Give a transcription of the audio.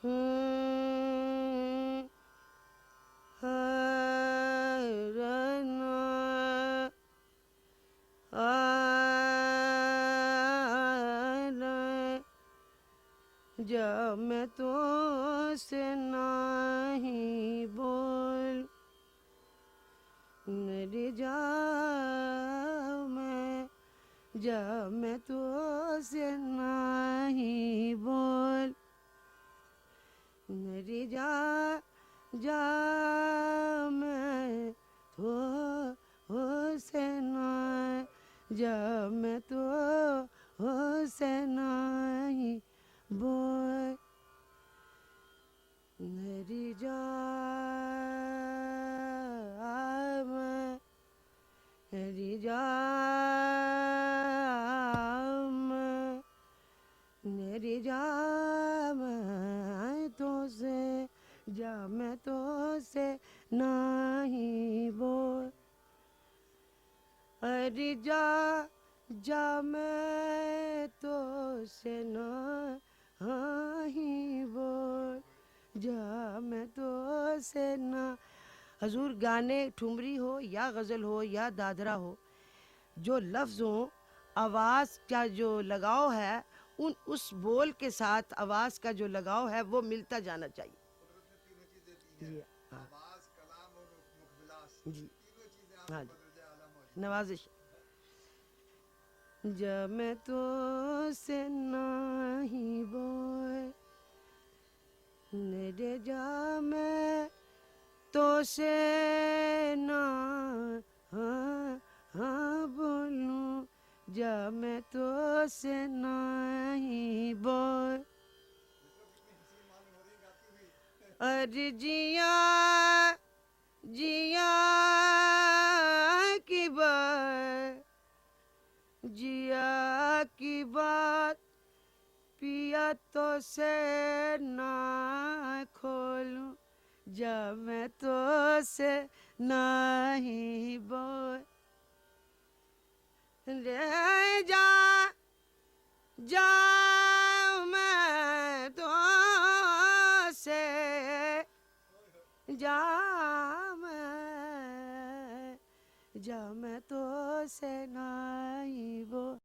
जब मैं तो से नहीं बोल मेरी जब मैं तो से नहीं बोल मेरी जा मैं तो से नहीं जब मैं तो से नहीं बोल मेरी मेरी मेरी मैं तो से नहीं बोल अरे जा मैं तो से नहीं बोल जा मैं तो से ना। हजूर गाने ठुमरी हो या गज़ल हो या दादरा हो, जो लफ्ज़ हो, आवाज़ का जो लगाव है उस बोल के साथ आवाज़ का जो लगाव है वो मिलता जाना चाहिए। जी हाँ जी हाँ जी नवाजिश। जब मैं तो से नहीं बोल मेरे जा मैं तो से ना बोलूं जब मैं तो से नहीं बोल अरे जिया जिया की बात जिया की बात पिया तो से ना खोलूं जब मैं तो से नहीं बोल रे जा मैं तो से जा मैं तो से नहीं बोल